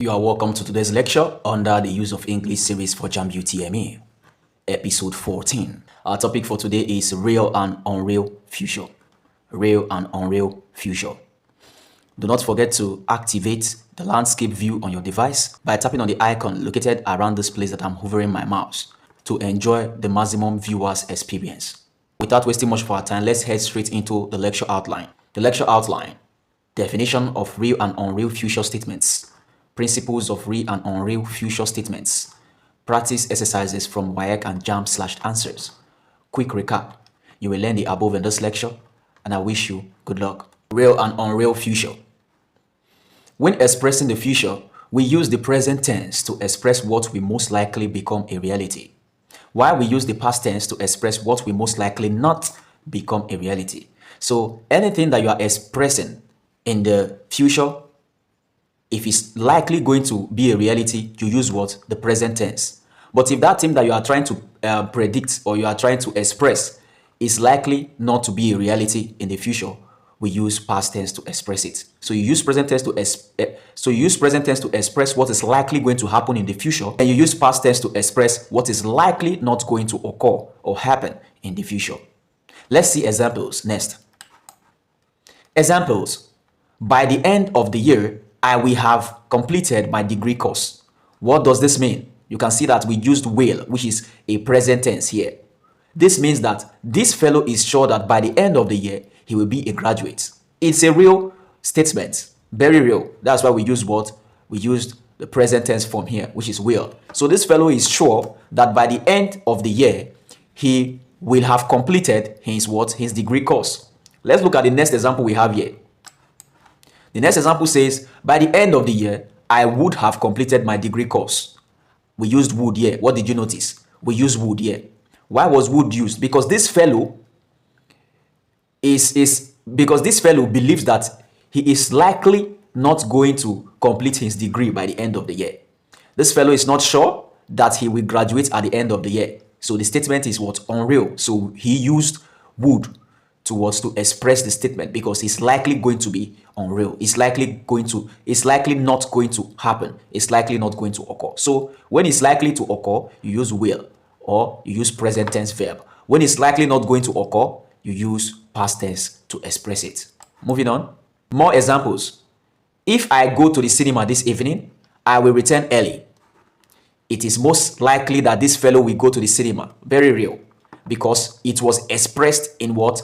You are welcome to today's lecture under the use of English series for JAMB UTME, episode 14. Our topic for today is real and unreal future. Real and unreal future. Do not forget to activate the landscape view on your device by tapping on the icon located around this place that I'm hovering my mouse to enjoy the maximum viewers experience. Without wasting much of our time, let's head straight into the lecture outline. The lecture outline: definition of real and unreal future statements, principles of real and unreal future statements, practice exercises from WAEC and JAMB/answers. Quick recap: you will learn the above in this lecture, and I wish you good luck. Real and unreal future. When expressing the future, we use the present tense to express what will most likely become a reality, while we use the past tense to express what will most likely not become a reality. So anything that you are expressing in the future, if it's likely going to be a reality, you use what? The present tense. But if that thing that you are trying to predict or you are trying to express is likely not to be a reality in the future, we use past tense to express it. So you use present tense to express what is likely going to happen in the future, and you use past tense to express what is likely not going to occur or happen in the future. Let's see examples next. Examples: by the end of the year, I will have completed my degree course. What does this mean? You can see that we used will, which is a present tense here. This means that this fellow is sure that by the end of the year, he will be a graduate. It's a real statement, very real. That's why we use what? We used the present tense form here, which is will. So this fellow is sure that by the end of the year, he will have completed his what? His degree course. Let's look at the next example we have here. The next example says, by the end of the year, I would have completed my degree course. We used would here. What did you notice? We used would here. Why was would used? Because this fellow believes that he is likely not going to complete his degree by the end of the year. This fellow is not sure that he will graduate at the end of the year. So the statement is what? Unreal. So he used would to express the statement because it's likely going to be unreal. It's likely not going to happen. It's likely not going to occur. So when it's likely to occur, you use will, or you use present tense verb. When it's likely not going to occur, you use past tense to express it. Moving on. More examples. If I go to the cinema this evening, I will return early. It is most likely that this fellow will go to the cinema. Very real. Because it was expressed in what?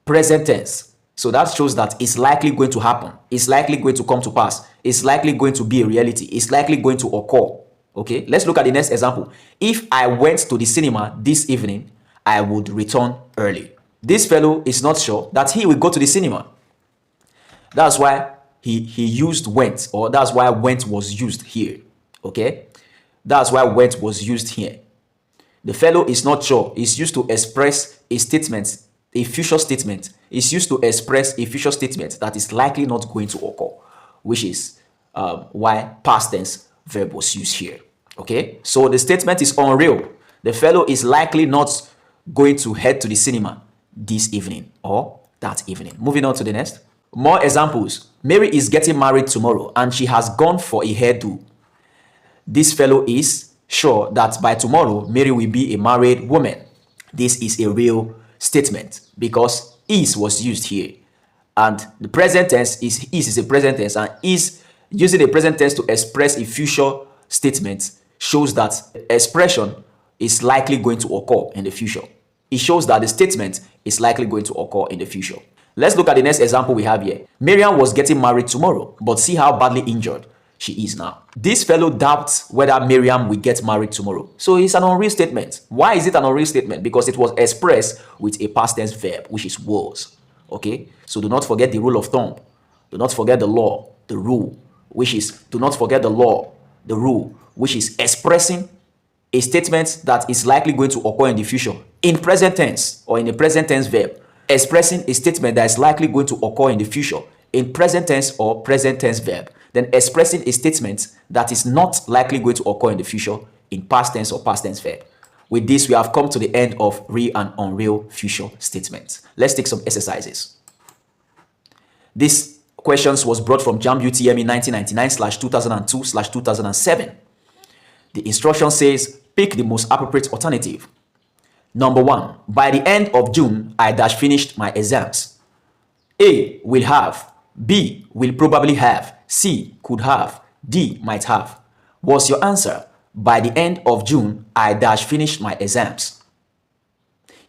Present tense. So that shows that it's likely going to happen. It's likely going to come to pass. It's likely going to be a reality. It's likely going to occur. Okay, let's look at the next example. If I went to the cinema this evening, I would return early. This fellow is not sure that he will go to the cinema. That's why he used went, or that's why went was used here. Okay, that's why went was used here. The fellow is not sure. It's used to express a statement, a future statement. It's used to express a future statement that is likely not going to occur, which is why past tense verb was used here. Okay, so the statement is unreal. The fellow is likely not going to head to the cinema this evening or that evening. Moving on to the next. More examples. Mary is getting married tomorrow and she has gone for a hairdo. This fellow is sure that by tomorrow, Mary will be a married woman. This is a real statement because is was used here. And the present tense is a present tense, and is using the present tense to express a future statement shows that the expression is likely going to occur in the future. It shows that the statement is likely going to occur in the future. Let's look at the next example we have here. Miriam was getting married tomorrow, but see how badly injured she is now. This fellow doubts whether Miriam will get married tomorrow. So it's an unreal statement. Why is it an unreal statement? Because it was expressed with a past tense verb, which is was. Okay? So do not forget the rule of thumb. Do not forget the law, the rule, which is, do not forget the law, the rule, which is expressing a statement that is likely going to occur in the future in present tense or in a present tense verb. Expressing a statement that is likely going to occur in the future in present tense or present tense verb. Then expressing a statement that is not likely going to occur in the future in past tense or past tense verb. With this, we have come to the end of real and unreal future statements. Let's take some exercises. This questions was brought from JAMB UTME 1999/2002/2007. The instruction says, pick the most appropriate alternative. Number 1, by the end of June, I finished my exams. A, will have. B, will probably have. C, could have. D, might have. What's your answer? By the end of June, I finished my exams.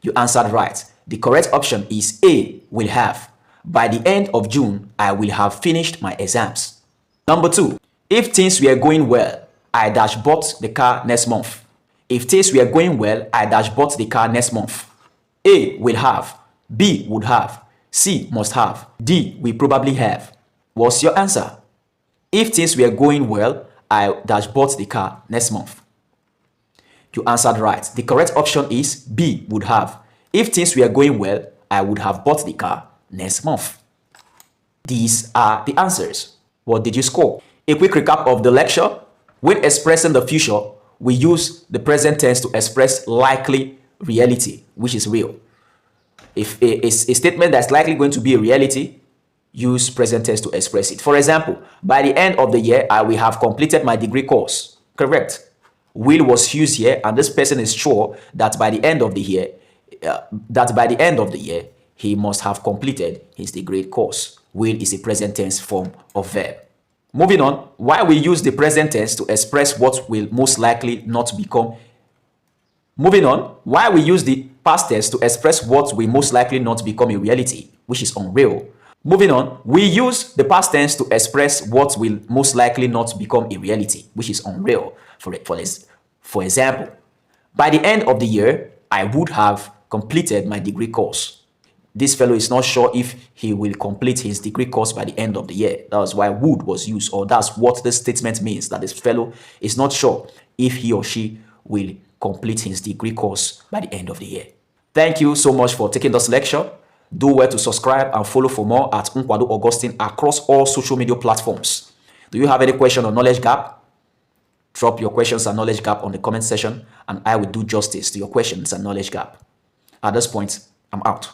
You answered right. The correct option is A, will have. By the end of June, I will have finished my exams. Number 2, if things were going well, I bought the car next month. If things were going well, I bought the car next month. A, will have. B, would have. C, must have. D, will probably have. What's your answer? If things were going well, I bought the car next month. You answered right. The correct option is B, would have. If things were going well, I would have bought the car next month. These are the answers. What did you score? A quick recap of the lecture. When expressing the future, we use the present tense to express likely reality, which is real. If a statement that's likely going to be a reality, use present tense to express it. For example, by the end of the year, I will have completed my degree course. Correct. Will was used here, and this person is sure that by the end of the year, he must have completed his degree course. Will is a present tense form of verb. Moving on, why we use the present tense to express what will most likely not become. Moving on, why we use the past tense to express what will most likely not become a reality, which is unreal. Moving on, we use the past tense to express what will most likely not become a reality, which is unreal. For example, by the end of the year, I would have completed my degree course. This fellow is not sure if he will complete his degree course by the end of the year. That's why would was used, or that's what this statement means, that this fellow is not sure if he or she will complete his degree course by the end of the year. Thank you so much for taking this lecture. Do well to subscribe and follow for more at Nkwado Augustine across all social media platforms. Do you have any question on knowledge gap? Drop your questions and knowledge gap on the comment section, and I will do justice to your questions and knowledge gap. At this point, I'm out.